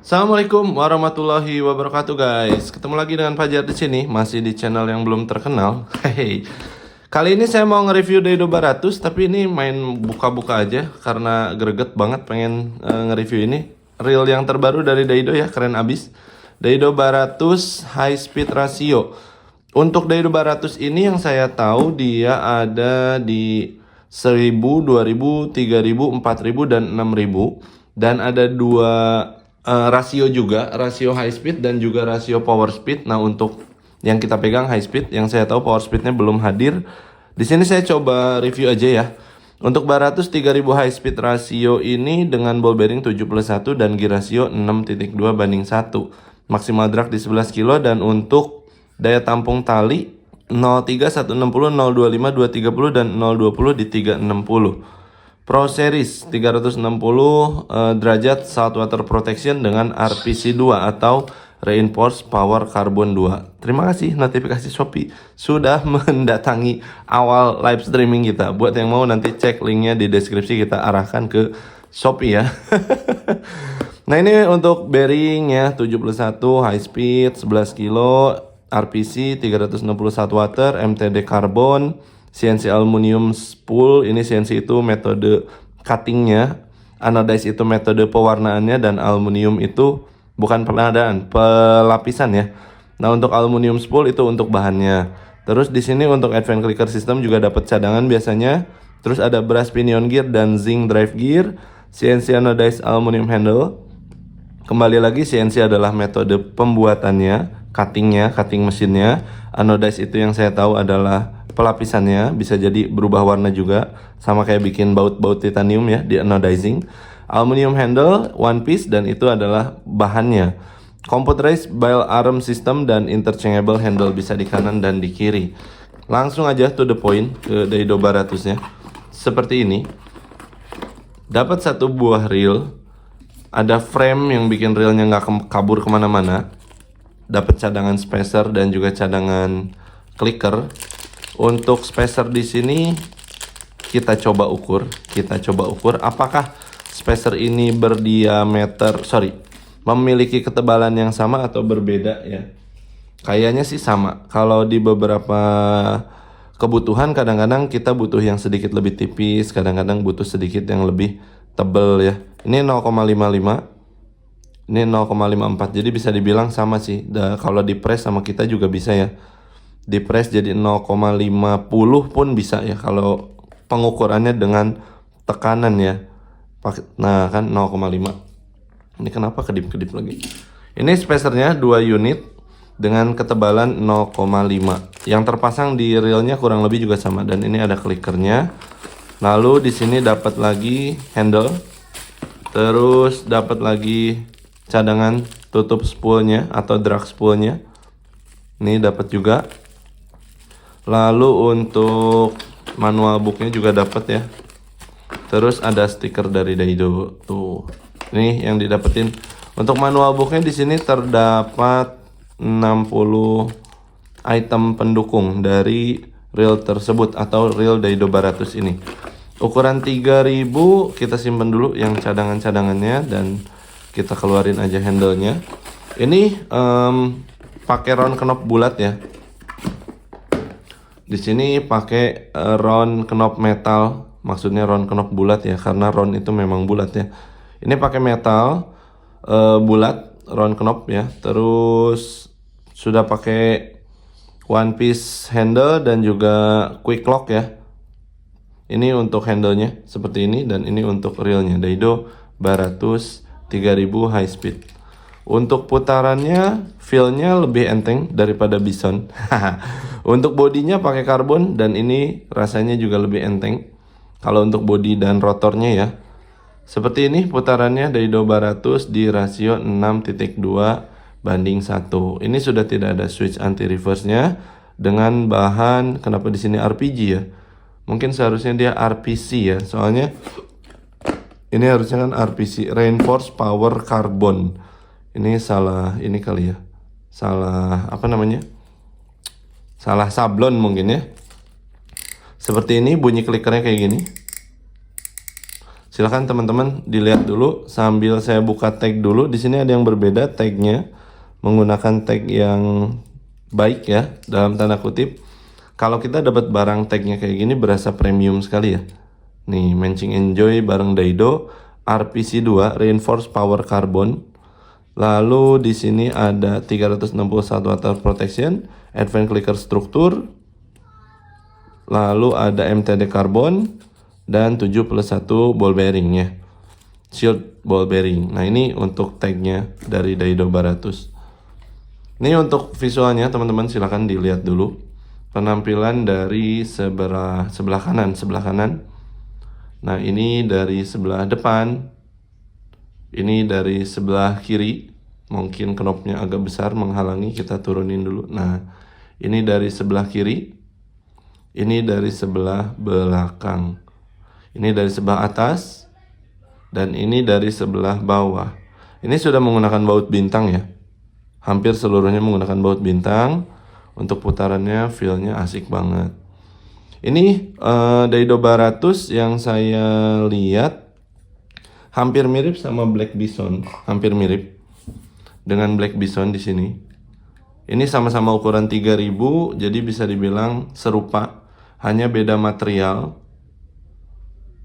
Assalamualaikum warahmatullahi wabarakatuh guys. Ketemu lagi dengan Fajar di sini, masih di channel yang belum terkenal. Hehe. Kali ini saya mau nge-review Daido Baratus, tapi ini main buka-buka aja karena greget banget pengen nge-review ini. Reel yang terbaru dari Daido ya, keren abis. Daido Baratus High Speed Ratio. Untuk Daido Baratus ini yang saya tahu dia ada di 1000, 2000, 3000, 4000 dan 6000, dan ada dua rasio juga, rasio high speed dan juga rasio power speed. Nah, untuk yang kita pegang high speed, yang saya tahu power speednya belum hadir. Di sini saya coba review aja ya. Untuk Baratus 3000 high speed rasio ini dengan ball bearing 71 dan gear rasio 6.2 banding 1. Maksimal drag di 11 kilo, dan untuk daya tampung tali 03, 160, 025, 230 dan 020 di 360. Pro Series 360 derajat saltwater protection dengan RPC 2 atau Reinforced Power Carbon 2. Terima kasih notifikasi Shopee sudah mendatangi awal live streaming kita. Buat yang mau nanti cek linknya di deskripsi, kita arahkan ke Shopee ya. Nah, ini untuk bearingnya 71 high speed 11 kilo, RPC 360 watt, MTD karbon, CNC aluminium spool. Ini CNC itu metode cuttingnya, anodize itu metode pewarnaannya, dan aluminium itu bukan penadaan, pelapisan ya. Nah, untuk aluminium spool itu untuk bahannya. Terus di sini untuk advance clicker system juga dapat cadangan biasanya. Terus ada brass pinion gear dan zinc drive gear, CNC anodized aluminium handle. Kembali lagi, CNC adalah metode pembuatannya, cutting mesinnya. Anodize itu yang saya tahu adalah pelapisannya, bisa jadi berubah warna juga, sama kayak bikin baut-baut titanium ya di anodizing. Aluminium handle one piece, dan itu adalah bahannya. Computerized bell arm system dan interchangeable handle, bisa di kanan dan di kiri. Langsung aja to the point ke Daido Baratusnya. Seperti ini. Dapat satu buah reel. Ada frame yang bikin reelnya nggak kabur kemana-mana. Dapat cadangan spacer dan juga cadangan clicker. Untuk spacer di sini kita coba ukur apakah spacer ini memiliki ketebalan yang sama atau berbeda ya. Kayaknya sih sama. Kalau di beberapa kebutuhan kadang-kadang kita butuh yang sedikit lebih tipis, kadang-kadang butuh sedikit yang lebih tebel ya. Ini 0,55, ini 0,54, jadi bisa dibilang sama sih. Kalau di press sama kita juga bisa ya, di press jadi 0,50 pun bisa ya kalau pengukurannya dengan tekanan ya. Nah kan 0,5. Ini kenapa kedip-kedip lagi? Ini spacernya 2 unit dengan ketebalan 0,5. Yang terpasang di reelnya kurang lebih juga sama, dan ini ada clickernya. Lalu di sini dapat lagi handle, terus dapat lagi cadangan tutup spoolnya atau drag spoolnya. Ini dapat juga. Lalu untuk manual booknya juga dapat ya. Terus ada stiker dari Daido tuh. Ini yang didapetin. Untuk manual booknya di sini terdapat 60 item pendukung dari reel tersebut atau reel Daido Baratus ini. Ukuran 3000, kita simpen dulu yang cadangan-cadangannya dan kita keluarin aja handle-nya. Ini pakai round knob bulat ya. Di sini pakai round knob metal, maksudnya round knob bulat ya, karena round itu memang bulat ya. Ini pakai metal bulat, round knob ya. Terus sudah pakai one piece handle dan juga quick lock ya. Ini untuk handle-nya seperti ini, dan ini untuk reelnya Daido Baratus 3000 high speed. Untuk putarannya, feel-nya lebih enteng daripada Bison. Untuk bodinya pakai karbon, dan ini rasanya juga lebih enteng. Kalau untuk bodi dan rotornya ya. Seperti ini putarannya Daido Baratus di rasio 6.2 banding 1. Ini sudah tidak ada switch anti reverse-nya, dengan bahan, kenapa di sini RPG ya? Mungkin seharusnya dia RPC ya, soalnya ini harusnya kan RPC, Reinforced Power Carbon. Ini salah, ini kali ya, salah apa namanya, salah sablon mungkin ya. Seperti ini bunyi klikernya kayak gini. Silahkan teman-teman dilihat dulu sambil saya buka tag dulu. Di sini ada yang berbeda tagnya, menggunakan tag yang baik ya, dalam tanda kutip. Kalau kita dapat barang tagnya kayak gini berasa premium sekali ya. Nih, Matching Enjoy bareng Daido, RPC2 Reinforced Power Carbon. Lalu di sini ada 361 watt protection, Advanced Clicker Struktur. Lalu ada MTD Carbon dan 7+1 ball bearingnya, shield ball bearing. Nah ini untuk tagnya dari Daido Baratus. Ini untuk visualnya teman-teman, silahkan dilihat dulu penampilan dari sebelah kanan. Nah ini dari sebelah depan, ini dari sebelah kiri. Mungkin knopnya agak besar menghalangi, kita turunin dulu. Nah ini dari sebelah kiri, ini dari sebelah belakang, ini dari sebelah atas, dan ini dari sebelah bawah. Ini sudah menggunakan baut bintang ya. Hampir seluruhnya menggunakan baut bintang. Untuk putarannya, feel-nya asik banget. Ini Daido Baratus yang saya lihat hampir mirip sama Black Bison, hampir mirip dengan Black Bison di sini. Ini sama-sama ukuran 3000, jadi bisa dibilang serupa, hanya beda material.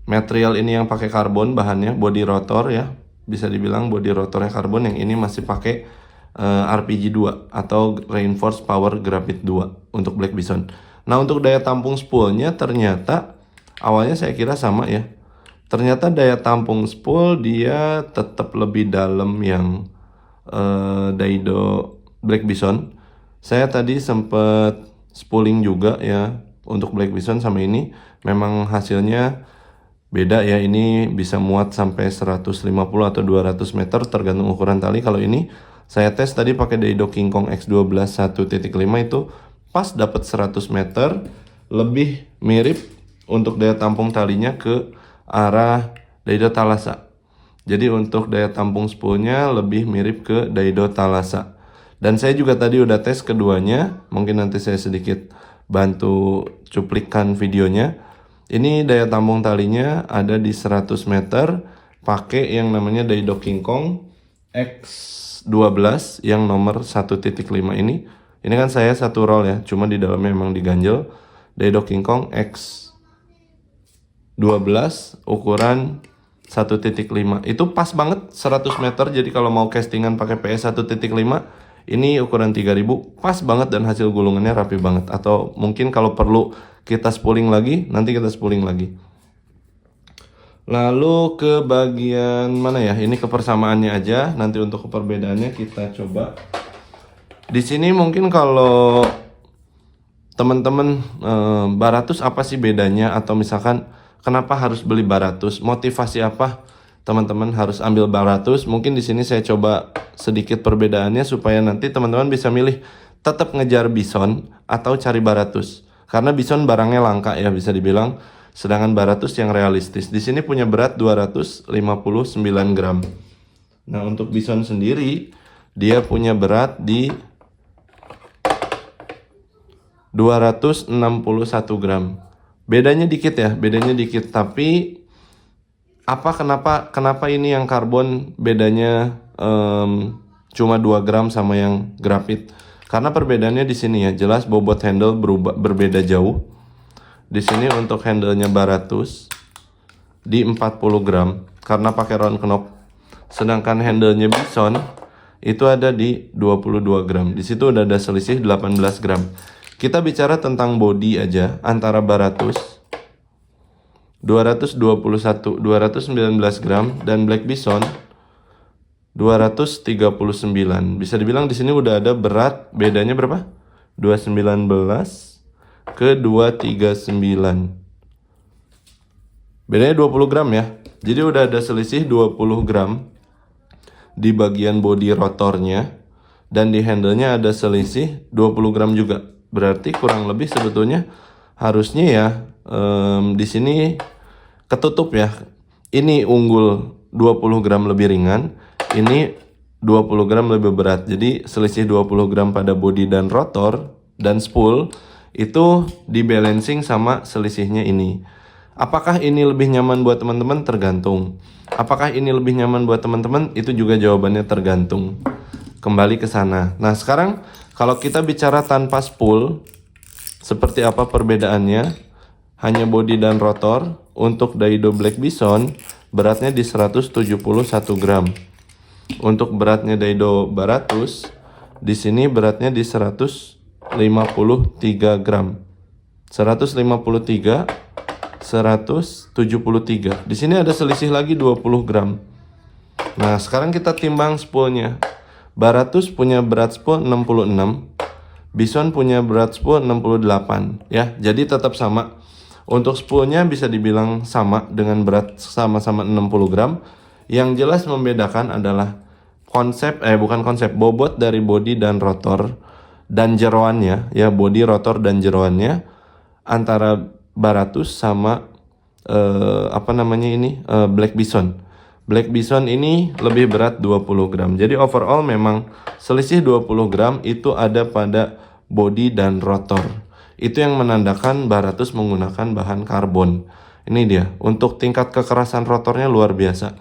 Material ini yang pakai karbon bahannya, body rotor ya, bisa dibilang body rotornya karbon. Yang ini masih pakai RPG 2 atau Reinforced Power Graphite 2 untuk Black Bison. Nah untuk daya tampung spoolnya ternyata awalnya saya kira sama ya. Ternyata daya tampung spool dia tetap lebih dalam yang Daido Black Bison. Saya tadi sempat spooling juga ya untuk Black Bison sama ini. Memang hasilnya beda ya, ini bisa muat sampai 150 atau 200 meter tergantung ukuran tali. Kalau ini saya tes tadi pakai Daido King Kong X12 1.5 itu pas dapat 100 meter, lebih mirip untuk daya tampung talinya ke arah Daido Thalassa. Jadi untuk daya tampung spoolnya lebih mirip ke Daido Thalassa. Dan saya juga tadi udah tes keduanya, mungkin nanti saya sedikit bantu cuplikan videonya. Ini daya tampung talinya ada di 100 meter, pakai yang namanya Daido King Kong X12 yang nomor 1.5 ini. Ini kan saya satu roll ya, cuma di dalamnya memang diganjel. Daido King Kong X12 ukuran 1.5. Itu pas banget 100 meter, jadi kalau mau castingan pakai PS 1.5, ini ukuran 3000, pas banget dan hasil gulungannya rapi banget. Atau mungkin kalau perlu kita spooling lagi, nanti kita spooling lagi. Lalu ke bagian mana ya? Ini ke persamaannya aja. Nanti untuk perbedaannya kita coba. Di sini mungkin kalau teman-teman Baratus apa sih bedanya? Atau misalkan kenapa harus beli Baratus? Motivasi apa teman-teman harus ambil Baratus? Mungkin di sini saya coba sedikit perbedaannya supaya nanti teman-teman bisa milih tetap ngejar Bison atau cari Baratus. Karena Bison barangnya langka ya bisa dibilang. Sedangkan Baratus yang realistis. Di sini punya berat 259 gram. Nah, untuk Bison sendiri dia punya berat di 261 gram. Bedanya dikit ya, bedanya dikit. Tapi kenapa ini yang karbon bedanya cuma 2 gram sama yang grafit? Karena perbedaannya di sini ya, jelas bobot handle berbeda jauh. Di sini untuk handlenya Baratus di 40 gram karena pakai round knob. Sedangkan handlenya Bison itu ada di 22 gram. Di situ udah ada selisih 18 gram. Kita bicara tentang body aja antara Baratus 219 gram dan Black Bison 239. Bisa dibilang di sini udah ada berat bedanya berapa? 219 ke 239. Bedanya 20 gram ya. Jadi udah ada selisih 20 gram di bagian bodi rotornya, dan di handlenya ada selisih 20 gram juga. Berarti kurang lebih sebetulnya harusnya ya di sini ketutup ya. Ini unggul 20 gram lebih ringan, ini 20 gram lebih berat. Jadi selisih 20 gram pada bodi dan rotor dan spool itu di balancing sama selisihnya ini. Apakah ini lebih nyaman buat teman-teman? Tergantung. Apakah ini lebih nyaman buat teman-teman? Itu juga jawabannya tergantung. Kembali ke sana. Nah, sekarang kalau kita bicara tanpa spool, seperti apa perbedaannya? Hanya bodi dan rotor. Untuk Daido Black Bison, beratnya di 171 gram. Untuk beratnya Daido Baratus, di sini beratnya di 153 gram. 153, 173. Di sini ada selisih lagi 20 gram. Nah, sekarang kita timbang spoolnya. Baratus punya berat spool 66, Bison punya berat spool 68 ya. Jadi tetap sama. Untuk spoolnya bisa dibilang sama dengan berat sama-sama 60 gram. Yang jelas membedakan adalah bobot dari bodi dan rotor dan jeroannya ya, bodi, rotor dan jeroannya antara Baratus sama Black Bison. Black Bison ini lebih berat 20 gram. Jadi overall memang selisih 20 gram itu ada pada bodi dan rotor. Itu yang menandakan Baratus menggunakan bahan karbon. Ini dia, untuk tingkat kekerasan rotornya luar biasa.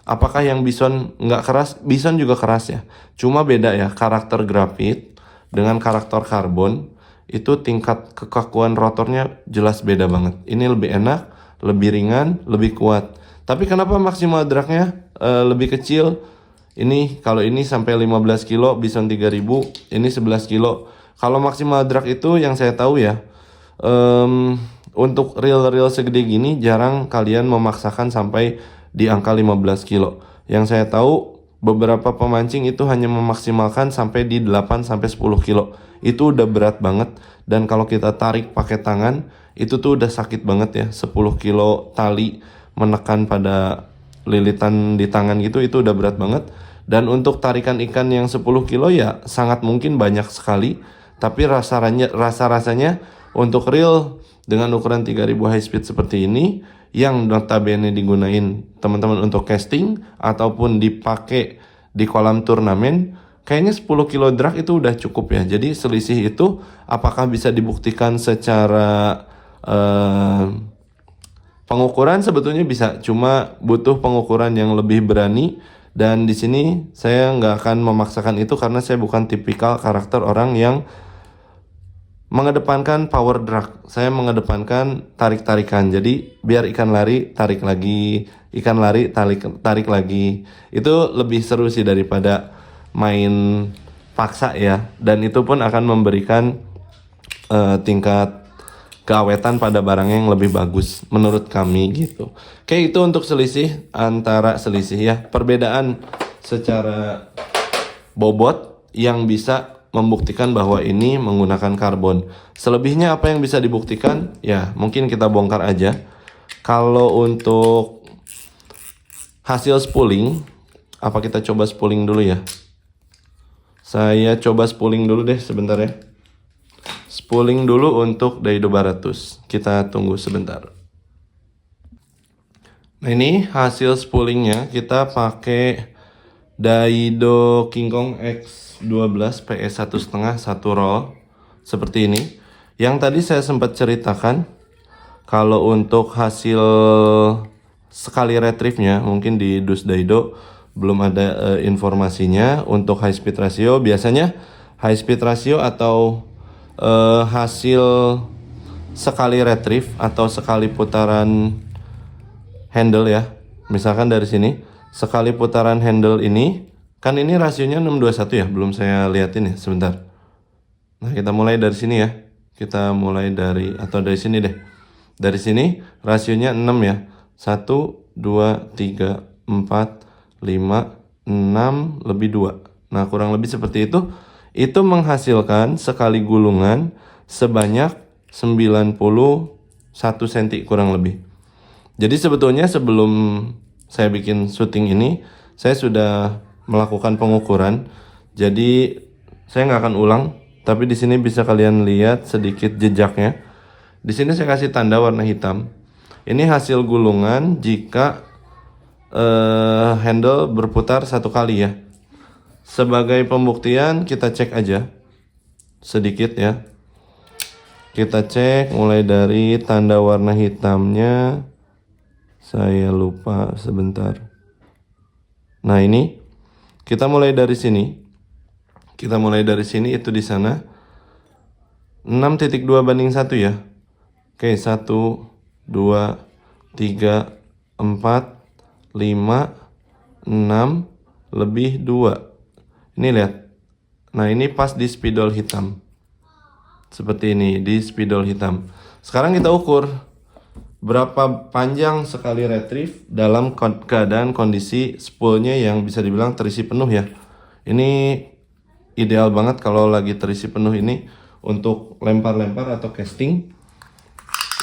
Apakah yang Bison nggak keras? Bison juga keras ya. Cuma beda ya, karakter grafit dengan karakter karbon. Itu tingkat kekakuan rotornya jelas beda banget. Ini lebih enak, lebih ringan, lebih kuat. Tapi kenapa maksimal dragnya lebih kecil? Ini kalau ini sampai 15 kilo, Bison 3000, ini 11 kilo. Kalau maksimal drag itu yang saya tahu ya, untuk reel-reel segede gini jarang kalian memaksakan sampai di angka 15 kilo. Yang saya tahu beberapa pemancing itu hanya memaksimalkan sampai di 8 sampai 10 kilo. Itu udah berat banget, dan kalau kita tarik pakai tangan itu tuh udah sakit banget ya. 10 kilo tali menekan pada lilitan di tangan gitu, itu udah berat banget. Dan untuk tarikan ikan yang 10 kilo ya sangat mungkin banyak sekali. Tapi rasa-rasanya untuk reel dengan ukuran 3000 high speed seperti ini, yang notabene digunain teman-teman untuk casting ataupun dipakai di kolam turnamen, kayaknya 10 kilo drag itu udah cukup ya. Jadi selisih itu apakah bisa dibuktikan secara pengukuran? Sebetulnya bisa, cuma butuh pengukuran yang lebih berani. Dan di sini saya nggak akan memaksakan itu karena saya bukan tipikal karakter orang yang mengedepankan power drag. Saya mengedepankan tarik-tarikan. Jadi biar ikan lari, tarik lagi, ikan lari, tarik lagi. Itu lebih seru sih daripada main paksa ya. Dan itu pun akan memberikan tingkat keawetan pada barangnya yang lebih bagus menurut kami gitu. Oke, itu untuk selisih ya, perbedaan secara bobot yang bisa membuktikan bahwa ini menggunakan karbon. Selebihnya apa yang bisa dibuktikan? Ya, mungkin kita bongkar aja. Kalau untuk hasil spooling, apa kita coba spooling dulu ya? Saya coba spooling dulu deh sebentar ya. Spooling dulu untuk Daido Baratus. Kita tunggu sebentar. Nah, ini hasil spoolingnya. Kita pakai Daido King Kong X12 PS 1,5 1 roll seperti ini. Yang tadi saya sempat ceritakan kalau untuk hasil sekali retrieve-nya mungkin di Dus Daido belum ada informasinya. Untuk high speed ratio, biasanya high speed ratio atau hasil sekali retrieve atau sekali putaran handle ya. Misalkan dari sini sekali putaran handle ini, kan ini rasionya 621 ya, belum saya liatin ya, sebentar. Nah, kita mulai dari sini ya. Kita mulai dari sini deh. Dari sini rasionya 6 ya. 1, 2, 3, 4, 5, 6 lebih 2. Nah, kurang lebih seperti itu. Itu menghasilkan sekali gulungan sebanyak 91 cm kurang lebih. Jadi sebetulnya sebelum saya bikin syuting ini, saya sudah melakukan pengukuran. Jadi saya nggak akan ulang, tapi di sini bisa kalian lihat sedikit jejaknya. Di sini saya kasih tanda warna hitam. Ini hasil gulungan jika handle berputar satu kali ya. Sebagai pembuktian kita cek aja sedikit ya. Kita cek mulai dari tanda warna hitamnya. Saya lupa sebentar. Nah, ini kita mulai dari sini. Kita mulai dari sini, itu di sana 6.2:1 ya. Oke, 1, 2, 3, 4, 5, 6 lebih 2. Ini lihat. Nah, ini pas di spidol hitam. Seperti ini di spidol hitam. Sekarang kita ukur berapa panjang sekali retrieve dalam keadaan kondisi spoolnya yang bisa dibilang terisi penuh ya. Ini ideal banget kalau lagi terisi penuh ini untuk lempar-lempar atau casting.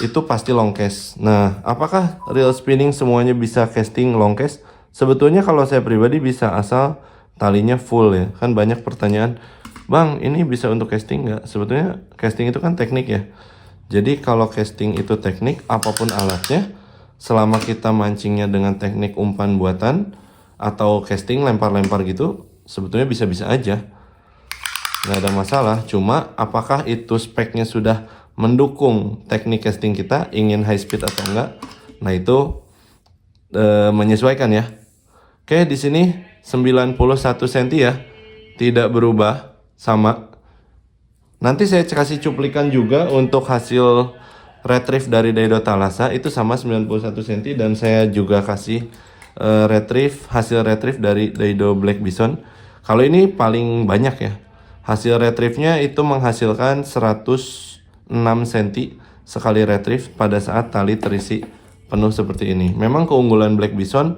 Itu pasti long cast. Nah, apakah reel spinning semuanya bisa casting long cast? Sebetulnya kalau saya pribadi bisa, asal talinya full ya. Kan banyak pertanyaan, Bang, ini bisa untuk casting nggak? Sebetulnya casting itu kan teknik ya. Jadi kalau casting itu teknik, apapun alatnya, selama kita mancingnya dengan teknik umpan buatan atau casting lempar-lempar gitu, sebetulnya bisa-bisa aja. Nggak ada masalah. Cuma apakah itu speknya sudah mendukung teknik casting kita, ingin high speed atau enggak? Nah, itu menyesuaikan ya. Oke, di sini 91 cm ya. Tidak berubah, sama. Nanti saya kasih cuplikan juga untuk hasil retrieve dari Daido Thalassa, itu sama 91 cm, dan saya juga kasih hasil retrieve dari Daido Black Bison. Kalau ini paling banyak ya. Hasil retrieve-nya itu menghasilkan 106 cm sekali retrieve pada saat tali terisi penuh seperti ini. Memang keunggulan Black Bison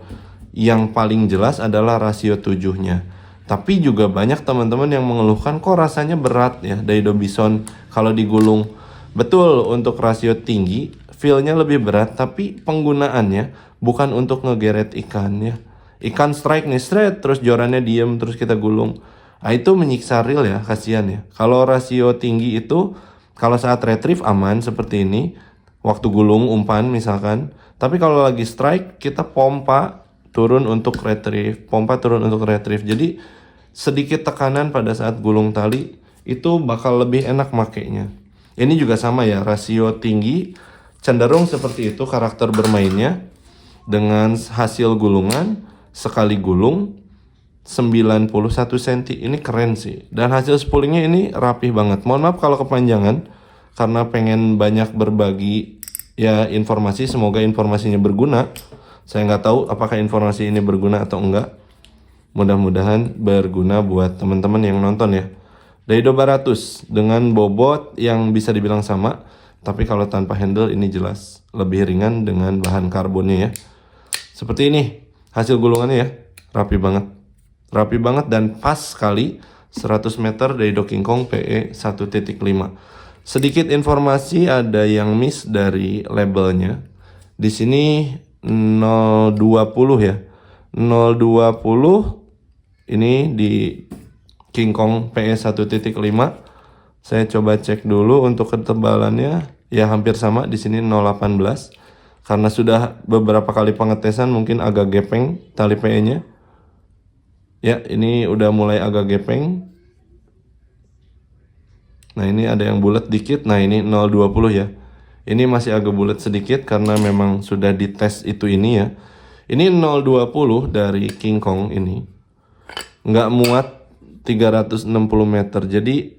yang paling jelas adalah rasio 7-nya. Tapi juga banyak teman-teman yang mengeluhkan kok rasanya berat ya Daido Bison kalau digulung. Betul, untuk rasio tinggi feel-nya lebih berat, tapi penggunaannya bukan untuk ngegeret ikan ya. Ikan strike nih straight, terus jorannya diem, terus kita gulung. Nah, itu menyiksa reel ya, kasihan ya. Kalau rasio tinggi itu kalau saat retrieve aman seperti ini, waktu gulung umpan misalkan. Tapi kalau lagi strike, kita pompa turun untuk retrieve, pompa turun untuk retrieve. Jadi sedikit tekanan pada saat gulung tali itu bakal lebih enak makainya. Ini juga sama ya, rasio tinggi cenderung seperti itu karakter bermainnya. Dengan hasil gulungan sekali gulung 91 cm, ini keren sih. Dan hasil spoolingnya ini rapih banget. Mohon maaf kalau kepanjangan, karena pengen banyak berbagi ya informasi. Semoga informasinya berguna. Saya nggak tahu apakah informasi ini berguna atau enggak. Mudah-mudahan berguna buat teman-teman yang nonton ya. Daido Baratus dengan bobot yang bisa dibilang sama, tapi kalau tanpa handle ini jelas lebih ringan dengan bahan karbonnya ya. Seperti ini hasil gulungannya ya, rapi banget. Rapi banget dan pas sekali 100 meter Daido King Kong PE 1.5. Sedikit informasi, ada yang miss dari labelnya. Di sini 020 ya. 020 ini di King Kong PE 1.5. Saya coba cek dulu untuk ketebalannya, ya hampir sama di sini 018. Karena sudah beberapa kali pengetesan mungkin agak gepeng tali PE-nya. Ya, ini udah mulai agak gepeng. Nah, ini ada yang bulat dikit. Nah, ini 020 ya. Ini masih agak bulat sedikit karena memang sudah dites itu ini ya. Ini 020 dari King Kong ini nggak muat 360 meter. Jadi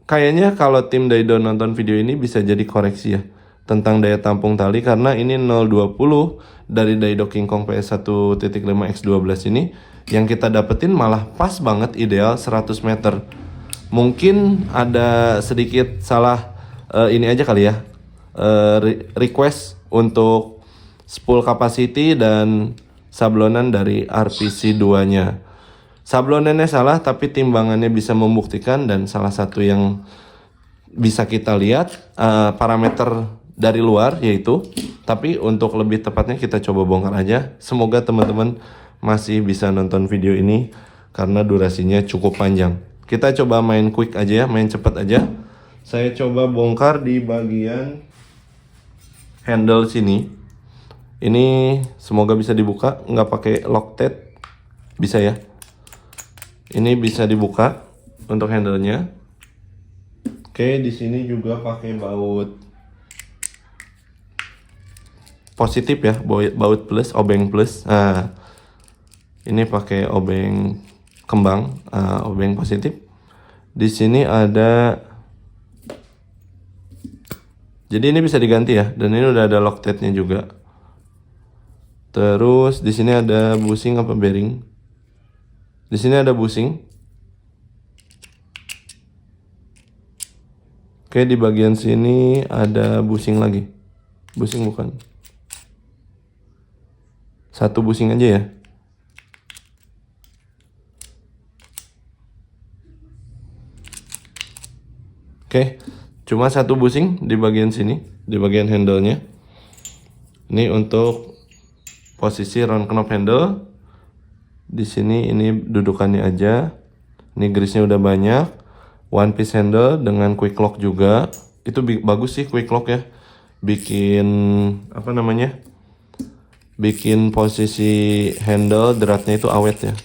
kayaknya kalau tim Daido nonton video ini bisa jadi koreksi ya tentang daya tampung tali, karena ini 020 dari Daido King Kong PS 1.5 X12 ini yang kita dapetin malah pas banget ideal 100 meter. Mungkin ada sedikit salah ini aja kali ya, request untuk spool capacity dan sablonan dari RPC 2 nya. Sablonannya salah tapi timbangannya bisa membuktikan, dan salah satu yang bisa kita lihat parameter dari luar yaitu, tapi untuk lebih tepatnya kita coba bongkar aja. Semoga teman-teman masih bisa nonton video ini karena durasinya cukup panjang. Kita coba main quick aja ya, main cepat aja. Saya coba bongkar di bagian handle sini. Ini semoga bisa dibuka, nggak pakai Loctite, bisa ya. Ini bisa dibuka untuk handlenya. Oke, di sini juga pakai baut positif ya, baut plus, obeng plus. Nah, ini pakai obeng kembang, obeng positif. Di sini ada, jadi ini bisa diganti ya, dan ini udah ada Loctite-nya juga. Terus di sini ada bushing apa bearing? Di sini ada bushing. Oke, di bagian sini ada bushing lagi. Bushing bukan. Satu bushing aja ya. Oke, cuma satu bushing di bagian sini, di bagian handle-nya. Ini untuk posisi round knob handle. Di sini ini dudukannya aja. Ini grease-nya udah banyak. One piece handle dengan quick lock juga. Itu bagus sih quick lock ya. Bikin apa namanya? Bikin posisi handle dratnya itu awet ya.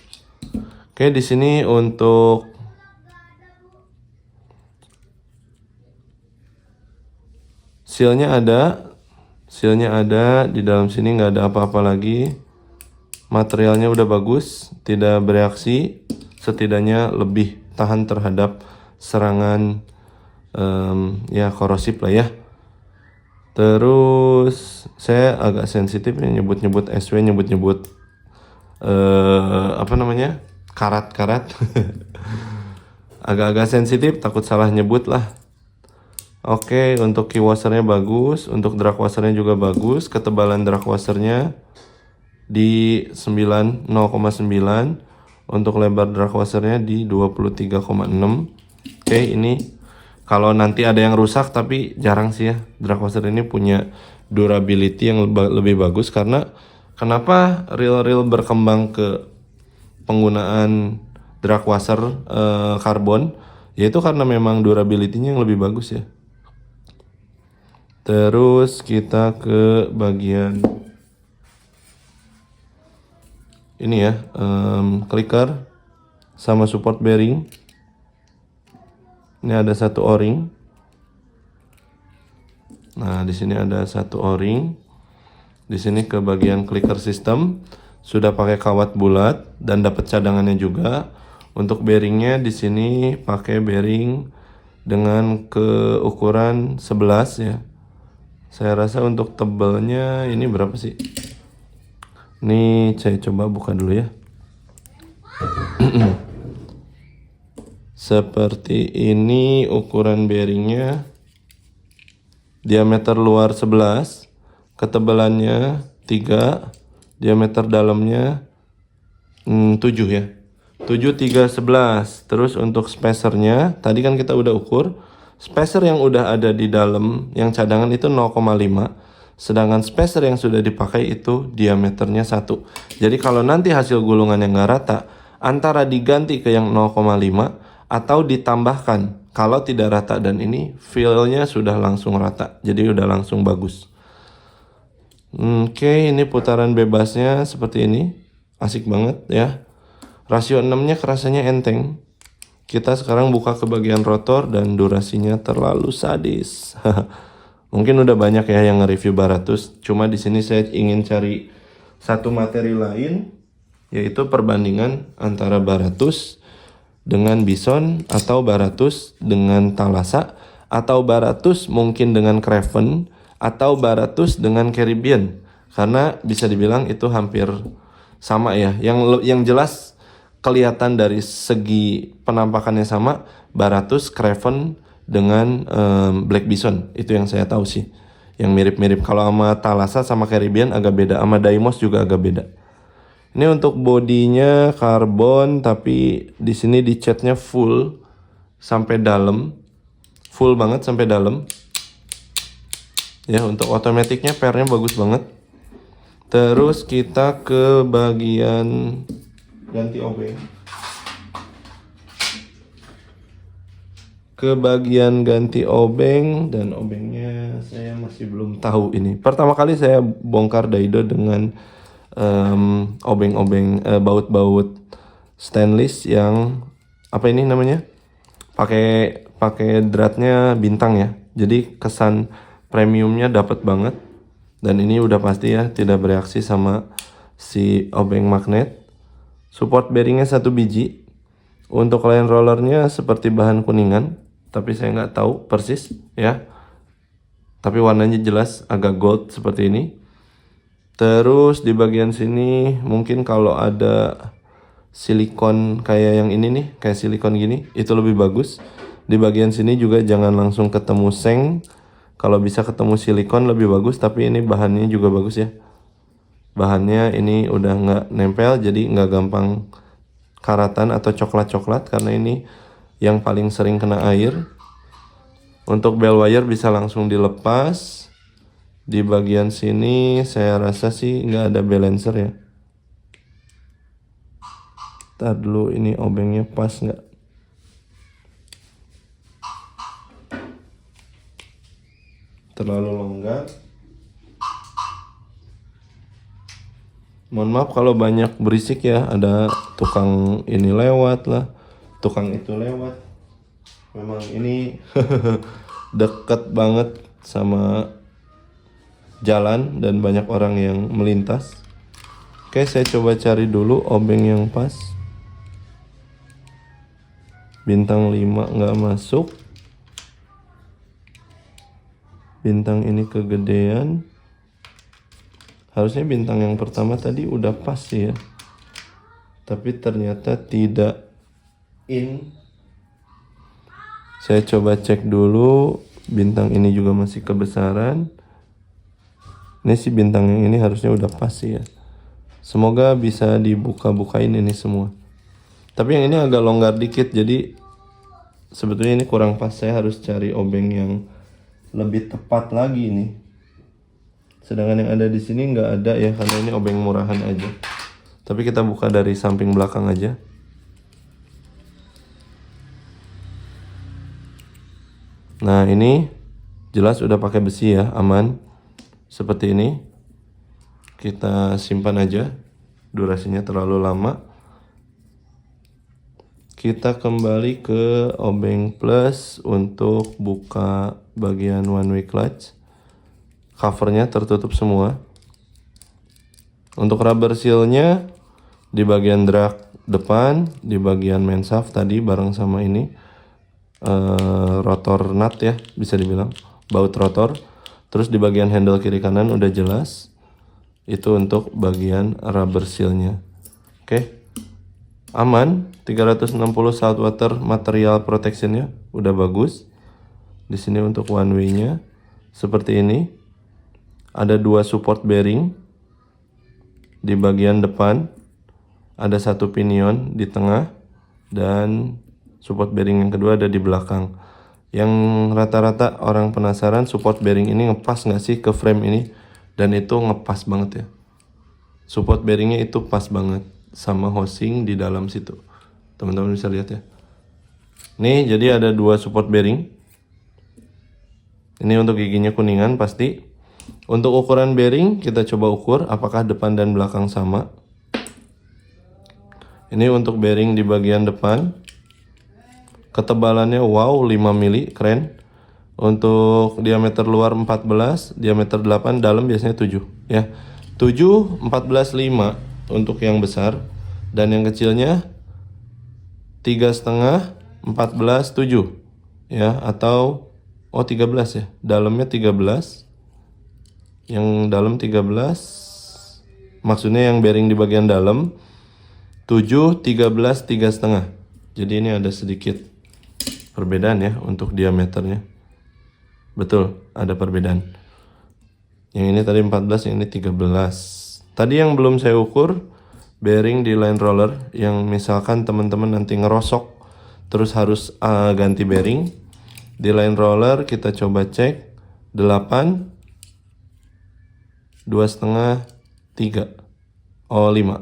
Oke, di sini untuk sealnya ada di dalam sini, nggak ada apa-apa lagi. Materialnya udah bagus, tidak bereaksi, setidaknya lebih tahan terhadap serangan ya korosif lah ya. Terus saya agak sensitif ya nyebut-nyebut SW, nyebut-nyebut apa namanya, karat-karat. Agak-agak sensitif, takut salah nyebut lah. Oke, untuk key washernya bagus, untuk drag washernya juga bagus. Ketebalan drag washernya di 0,9, untuk lebar drag washernya di 23,6. Oke, ini kalau nanti ada yang rusak, tapi jarang sih ya, drag washer ini punya durability yang lebih bagus. Karena kenapa reel-reel berkembang ke penggunaan drag washer karbon, yaitu karena memang durability-nya yang lebih bagus ya. Terus kita ke bagian ini ya, clicker sama support bearing. Ini ada satu o-ring. Nah, di sini ada satu o-ring. Di sini ke bagian clicker system sudah pakai kawat bulat dan dapat cadangannya juga. Untuk bearingnya di sini pakai bearing dengan keukuran 11 ya. Saya rasa untuk tebalnya ini berapa sih? Ini saya coba buka dulu ya. Seperti ini ukuran bearingnya. Diameter luar 11, ketebalannya 3, diameter dalamnya 7 ya. 7, 3, 11. Terus untuk spacernya, tadi kan kita udah ukur. Spacer yang udah ada di dalam yang cadangan itu 0,5. Sedangkan spacer yang sudah dipakai itu diameternya 1. Jadi kalau nanti hasil gulungan yang nggak rata, antara diganti ke yang 0,5 atau ditambahkan kalau tidak rata, dan ini feel-nya sudah langsung rata, jadi udah langsung bagus. Oke, ini putaran bebasnya seperti ini, asik banget ya. Rasio 6-nya kerasanya enteng. Kita sekarang buka ke bagian rotor dan durasinya terlalu sadis. Mungkin udah banyak ya yang nge-review Baratus, cuma di sini saya ingin cari satu materi lain, yaitu perbandingan antara Baratus dengan Bison, atau Baratus dengan Thalassa, atau Baratus mungkin dengan Craven, atau Baratus dengan Caribbean. Karena bisa dibilang itu hampir sama ya. Yang jelas kelihatan dari segi penampakannya sama, Baratus, Craven dengan Black Bison. Itu yang saya tahu sih. Yang mirip-mirip. Kalau sama Thalassa sama Caribbean agak beda, sama Deimos juga agak beda. Ini untuk bodinya karbon, tapi di sini dicatnya full sampai dalam, full banget sampai dalam. Ya, untuk otomatiknya pernya bagus banget. Terus kita ke bagian ganti obeng. Ke bagian ganti obeng, dan obengnya saya masih belum tahu ini. Pertama kali saya bongkar Daido dengan obeng-obeng baut-baut stainless yang apa ini namanya, pakai pakai dratnya bintang ya. Jadi kesan premiumnya dapat banget. Dan ini udah pasti ya tidak bereaksi sama si obeng magnet. Support bearingnya 1 biji. Untuk line rollernya seperti bahan kuningan, tapi saya nggak tahu persis ya. Tapi warnanya jelas agak gold seperti ini. Terus di bagian sini mungkin kalau ada silikon kayak yang ini nih, kayak silikon gini, itu lebih bagus. Di bagian sini juga jangan langsung ketemu seng. Kalau bisa ketemu silikon lebih bagus, tapi ini bahannya juga bagus ya. Bahannya ini udah nggak nempel, jadi nggak gampang karatan atau coklat-coklat, karena ini yang paling sering kena air. Untuk bell wire bisa langsung dilepas. Di bagian sini saya rasa sih nggak ada balancer ya. Ntar dulu, ini obengnya pas nggak? Terlalu longgar. Mohon maaf kalau banyak berisik ya, ada tukang ini lewat lah, tukang itu lewat. Memang ini deket banget sama jalan dan banyak orang yang melintas. Oke, saya coba cari dulu obeng yang pas. Bintang 5 nggak masuk. Bintang ini kegedean. Harusnya bintang yang pertama tadi udah pas sih ya. Tapi ternyata tidak in. Saya coba cek dulu. Bintang ini juga masih kebesaran. Ini sih bintang yang ini harusnya udah pas sih ya. Semoga bisa dibuka-bukain ini semua. Tapi yang ini agak longgar dikit, jadi sebetulnya ini kurang pas. Saya harus cari obeng yang lebih tepat lagi nih. Sedangkan yang ada di sini nggak ada ya, karena ini obeng murahan aja. Tapi kita buka dari samping belakang aja. Nah, ini jelas udah pakai besi ya, aman. Seperti ini. Kita simpan aja. Durasinya terlalu lama. Kita kembali ke obeng plus untuk buka bagian one way clutch. Covernya tertutup semua. Untuk rubber sealnya di bagian drag depan, di bagian main shaft tadi bareng sama ini rotor nut ya, bisa dibilang baut rotor. Terus di bagian handle kiri kanan udah jelas. Itu untuk bagian rubber sealnya. Oke. Aman. 360 saltwater material protectionnya udah bagus. Di sini untuk one way-nya seperti ini. Ada 2 support bearing di bagian depan, ada 1 pinion di tengah, dan support bearing yang kedua ada di belakang. Yang rata-rata orang penasaran support bearing ini ngepas nggak sih ke frame ini, dan itu ngepas banget ya. Support bearingnya itu pas banget sama housing di dalam situ. Teman-teman bisa lihat ya. Nih, jadi ada 2 support bearing. Ini untuk giginya kuningan pasti. Untuk ukuran bearing kita coba ukur apakah depan dan belakang sama. Ini untuk bearing di bagian depan. Ketebalannya wow 5 mili, keren. Untuk diameter luar 14, diameter 8, dalam biasanya 7 ya. 7, 14, 5 untuk yang besar, dan yang kecilnya 3,5, 14, 7 ya, atau 13 ya. Dalamnya 13. Yang dalam 13, maksudnya yang bearing di bagian dalam 7, 13, 3,5. Jadi ini ada sedikit perbedaan ya untuk diameternya. Betul, ada perbedaan. Yang ini tadi 14, yang ini 13. Tadi yang belum saya ukur bearing di line roller, yang misalkan teman-teman nanti ngerosok terus harus ganti bearing. Di line roller kita coba cek 8, 2,5, 3. Oh, 5.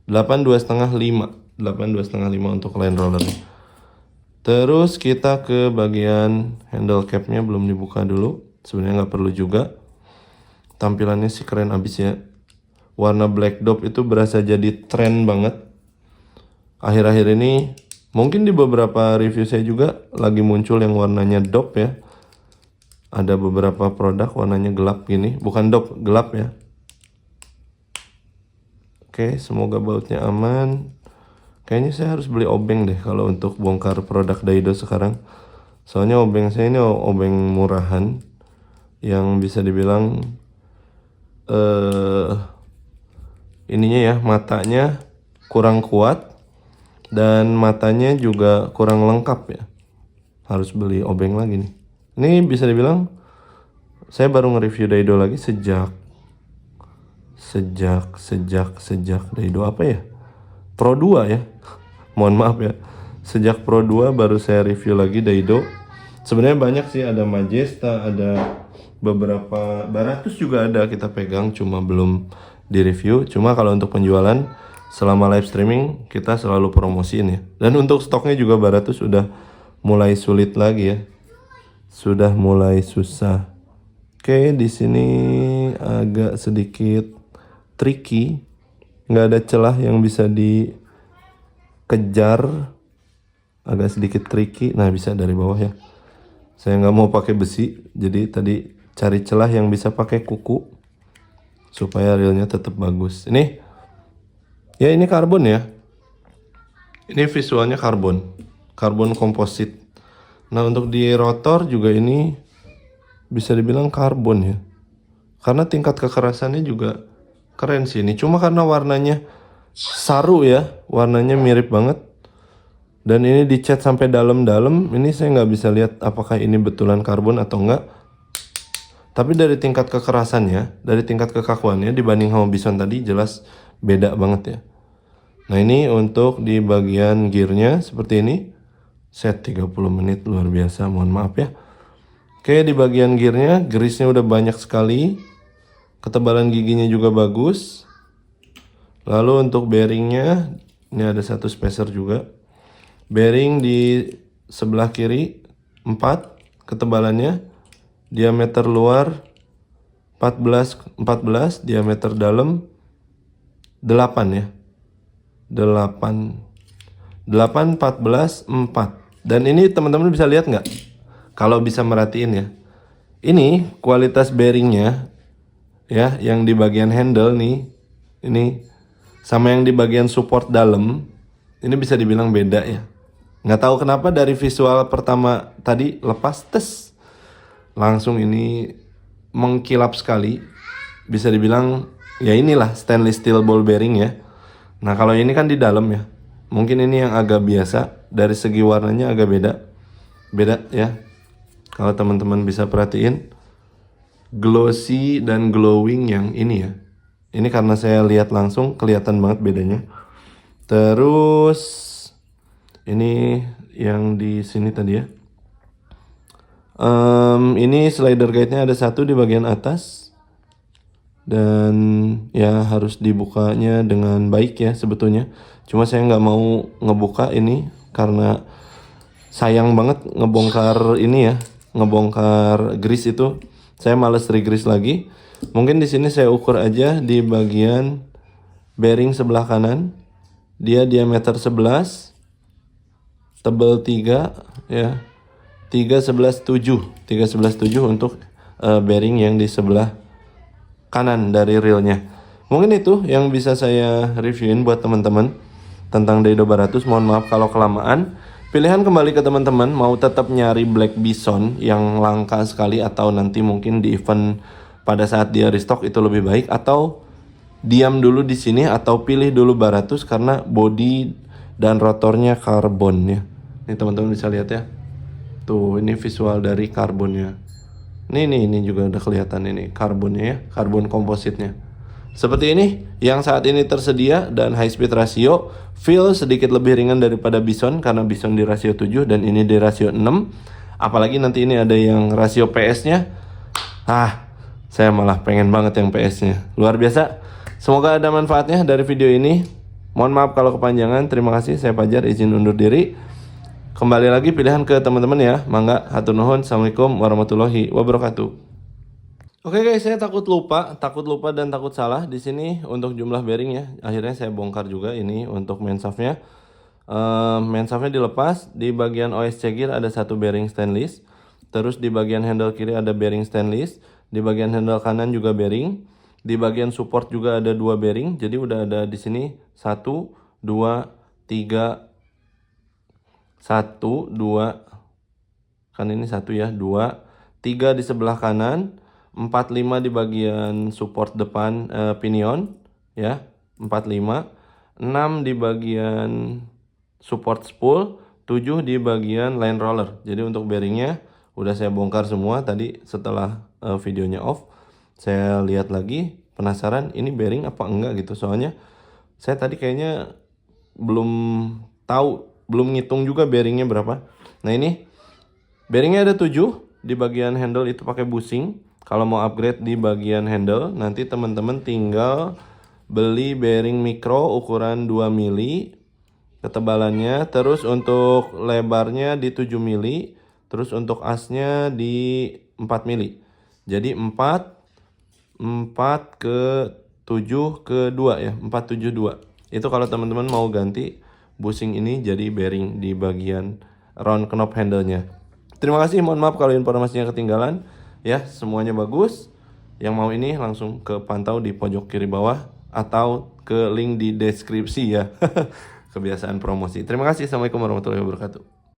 8, 2,5, 5. 8, 2,5, 5 untuk line roller. Terus kita ke bagian handle capnya, belum dibuka dulu. Sebenarnya nggak perlu juga. Tampilannya sih keren abis ya. Warna black dop itu berasa jadi tren banget. Akhir-akhir ini Mungkin di beberapa review saya juga lagi muncul yang warnanya dope ya. Ada beberapa produk warnanya gelap gini, bukan dope, gelap ya. Oke, semoga bautnya aman. Kayaknya saya harus beli obeng deh kalau untuk bongkar produk Daido sekarang. Soalnya obeng saya ini obeng murahan yang bisa dibilang ininya ya, matanya kurang kuat dan matanya juga kurang lengkap ya. Harus beli obeng lagi nih. Ini bisa dibilang saya baru nge-review Daido lagi sejak Daido apa ya? Pro 2 ya. Mohon maaf ya. Sejak Pro 2 baru saya review lagi Daido. Sebenarnya banyak sih, ada Majesta, ada beberapa Baratus juga ada kita pegang, cuma belum di review. Cuma kalau untuk penjualan selama live streaming kita selalu promosiin ya. Dan untuk stoknya juga Baratus sudah mulai sulit lagi ya. Sudah mulai susah. Oke, di sini agak sedikit tricky. Nggak ada celah yang bisa dikejar. Agak sedikit tricky. Nah, bisa dari bawah ya. Saya nggak mau pakai besi, jadi tadi cari celah yang bisa pakai kuku supaya realnya tetap bagus. Ini karbon ya. Ini visualnya karbon komposit. Nah, untuk di rotor juga ini bisa dibilang karbon ya. Karena tingkat kekerasannya juga keren sih ini. Cuma karena warnanya saru ya, warnanya mirip banget. Dan ini dicat sampai dalam-dalam, ini saya nggak bisa lihat apakah ini betulan karbon atau enggak. Tapi dari tingkat kekerasannya, dari tingkat kekakuannya dibanding sama Bison tadi jelas beda banget ya. Nah, ini untuk di bagian gearnya seperti ini. Set 30 menit, luar biasa, mohon maaf ya. Oke, di bagian gearnya, grease-nya udah banyak sekali. Ketebalan giginya juga bagus. Lalu untuk bearingnya, ini ada satu spacer juga. Bearing di sebelah kiri 4 ketebalannya, diameter luar 14, diameter dalam 8 ya. 8, 14, 4. Dan ini teman-teman bisa lihat nggak? Kalau bisa merhatiin ya. Ini kualitas bearingnya ya, yang di bagian handle nih, ini sama yang di bagian support dalam, ini bisa dibilang beda ya. Nggak tahu kenapa dari visual pertama tadi lepas tes, langsung ini mengkilap sekali. Bisa dibilang ya inilah stainless steel ball bearing ya. Nah, kalau ini kan di dalam ya. Mungkin ini yang agak biasa, dari segi warnanya agak beda ya. Kalau teman-teman bisa perhatiin, glossy dan glowing yang ini ya. Ini karena saya lihat langsung kelihatan banget bedanya. Terus ini yang di sini tadi ya. Ini slider guide-nya ada satu di bagian atas. Dan ya harus dibukanya dengan baik ya sebetulnya. Cuma saya nggak mau ngebuka ini karena sayang banget ngebongkar ini ya. Ngebongkar grease itu. Saya males re-grease lagi. Mungkin di sini saya ukur aja di bagian bearing sebelah kanan. Dia diameter 11. Tebal 3 ya. 311/7 untuk bearing yang di sebelah kanan dari reelnya. Mungkin itu yang bisa saya reviewin buat teman-teman tentang Daido Baratus. Mohon maaf kalau kelamaan. Pilihan kembali ke teman-teman, mau tetap nyari Black Bison yang langka sekali atau nanti mungkin di event pada saat dia restock itu lebih baik, atau diam dulu di sini atau pilih dulu Baratus karena body dan rotornya karbon ya. Ini teman-teman bisa lihat ya. Tuh, ini visual dari karbonnya. Ini juga udah kelihatan ini karbonnya ya, karbon kompositnya. Seperti ini yang saat ini tersedia, dan high speed ratio feel sedikit lebih ringan daripada Bison karena Bison di rasio 7 dan ini di rasio 6. Apalagi nanti ini ada yang rasio PS-nya. Saya malah pengen banget yang PS-nya. Luar biasa. Semoga ada manfaatnya dari video ini. Mohon maaf kalau kepanjangan. Terima kasih, saya Fajar izin undur diri. Kembali lagi pilihan ke teman-teman ya. Mangga, hatur nuhun. Assalamualaikum warahmatullahi wabarakatuh. Oke guys, saya takut lupa dan takut salah di sini untuk jumlah bearing ya. Akhirnya saya bongkar juga ini untuk main shaftnya. Main shaftnya dilepas. Di bagian OSC gear ada satu bearing stainless. Terus di bagian handle kiri ada bearing stainless. Di bagian handle kanan juga bearing. Di bagian support juga ada dua bearing. Jadi udah ada di sini 1, 2, 3, 1, 2, kan ini 1 ya, 2, 3 di sebelah kanan, 4, 5 di bagian support depan pinion ya, 4, 5, 6 di bagian support spool, 7 di bagian line roller. Jadi untuk bearingnya udah saya bongkar semua tadi setelah videonya off. Saya lihat lagi, penasaran ini bearing apa enggak gitu. Soalnya saya tadi kayaknya belum tahu, belum ngitung juga bearingnya berapa. Nah ini bearingnya ada 7. Di bagian handle itu pakai bushing. Kalau mau upgrade di bagian handle, nanti teman-teman tinggal beli bearing mikro ukuran 2 mili ketebalannya. Terus untuk lebarnya di 7 mili. Terus untuk asnya di 4 mili. Jadi 4 ke 7 ke 2 ya, 472. Itu kalau teman-teman mau ganti bushing ini jadi bearing di bagian round knob handle-nya. Terima kasih, mohon maaf kalau informasinya ketinggalan. Ya, semuanya bagus. Yang mau ini langsung ke pantau di pojok kiri bawah atau ke link di deskripsi ya. Kebiasaan promosi. Terima kasih. Assalamualaikum warahmatullahi wabarakatuh.